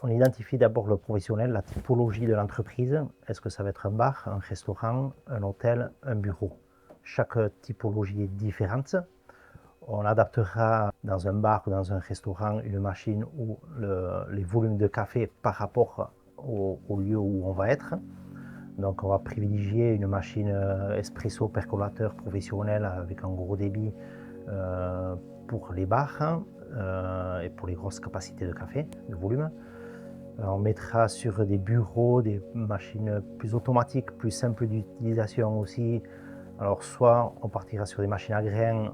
On identifie d'abord le professionnel, la typologie de l'entreprise. Est-ce que ça va être un bar, un restaurant, un hôtel, un bureau? Chaque typologie est différente. On adaptera dans un bar ou dans un restaurant une machine ou les volumes de café par rapport au lieu où on va être. Donc on va privilégier une machine espresso percolateur professionnelle avec un gros débit pour les bars et pour les grosses capacités de café, de volume. On mettra sur des bureaux des machines plus automatiques, plus simples d'utilisation aussi. Alors soit on partira sur des machines à grains,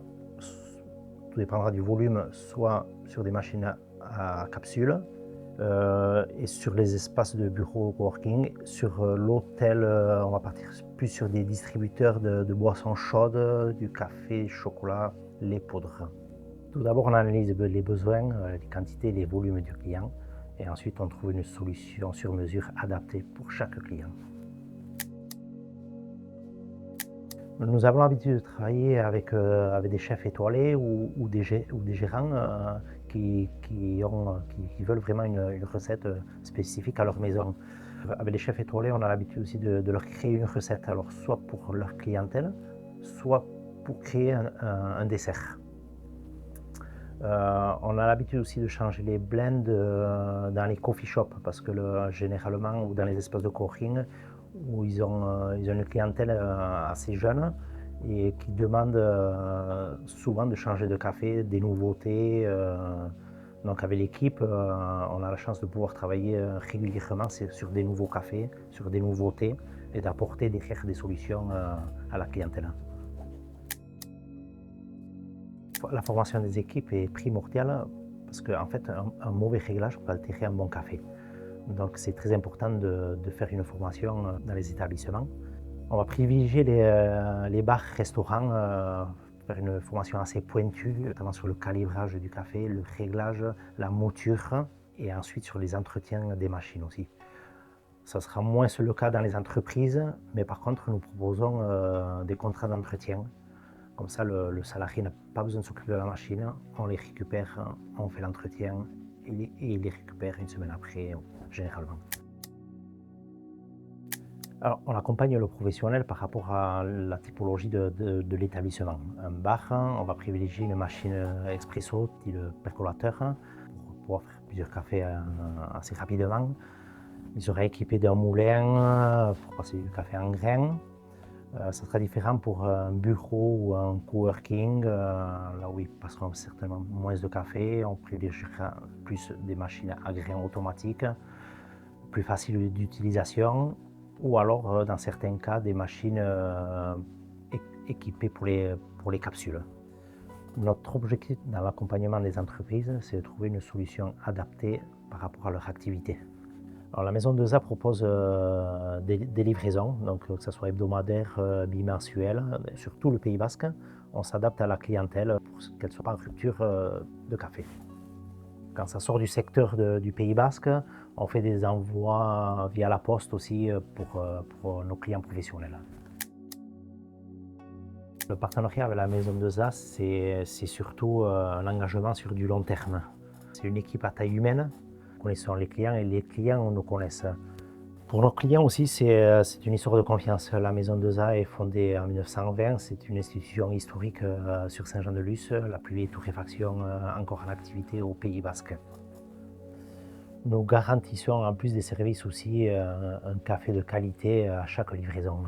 tout dépendra du volume, soit sur des machines à capsules. Et sur les espaces de bureau coworking, sur l'hôtel, on va partir plus sur des distributeurs de boissons chaudes, du café, chocolat, les poudres. Tout d'abord, on analyse les besoins, les quantités, les volumes du client, et ensuite on trouve une solution sur mesure adaptée pour chaque client. Nous avons l'habitude de travailler avec des chefs étoilés ou des gérants qui veulent vraiment une recette spécifique à leur maison. Avec les chefs étoilés, on a l'habitude aussi de leur créer une recette, alors soit pour leur clientèle, soit pour créer un dessert. On a l'habitude aussi de changer les blends dans les coffee shops parce que généralement, ou dans les espaces de coworking, où ils ont une clientèle assez jeune et qui demande souvent de changer de café, des nouveautés. Donc avec l'équipe, on a la chance de pouvoir travailler régulièrement sur des nouveaux cafés, sur des nouveautés et d'apporter des solutions à la clientèle. La formation des équipes est primordiale parce qu'en fait, un mauvais réglage peut altérer un bon café. Donc c'est très important de faire une formation dans les établissements. On va privilégier les bars, restaurants, faire une formation assez pointue, notamment sur le calibrage du café, le réglage, la mouture et ensuite sur les entretiens des machines aussi. Ça sera moins le cas dans les entreprises, mais par contre nous proposons des contrats d'entretien. Comme ça, le salarié n'a pas besoin de s'occuper de la machine, on les récupère, on fait l'entretien et il les récupère une semaine après, généralement. Alors, on accompagne le professionnel par rapport à la typologie de l'établissement. Un bar, on va privilégier une machine expresso, style percolateur, pour pouvoir faire plusieurs cafés assez rapidement. Il sera équipé d'un moulin pour passer du café en grains. Ça sera différent pour un bureau ou un coworking, là où ils passeront certainement moins de café. On privilégiera plus des machines à grains automatiques, plus faciles d'utilisation, ou alors dans certains cas des machines équipées pour les capsules. Notre objectif dans l'accompagnement des entreprises, c'est de trouver une solution adaptée par rapport à leur activité. Alors, la maison 2A propose des livraisons, donc que ce soit hebdomadaire, bimensuel, sur tout le Pays Basque. On s'adapte à la clientèle pour qu'elle ne soit pas en rupture de café. Quand ça sort du secteur du Pays Basque, on fait des envois via la poste aussi pour nos clients professionnels. Le partenariat avec la maison 2A, c'est surtout un engagement sur du long terme. C'est une équipe à taille humaine. Nous connaissons les clients et les clients nous connaissent. Pour nos clients aussi, c'est une histoire de confiance. La maison 2A est fondée en 1920. C'est une institution historique sur Saint-Jean-de-Luz, la plus vieille torréfaction encore en activité au Pays Basque. Nous garantissons en plus des services aussi un café de qualité à chaque livraison.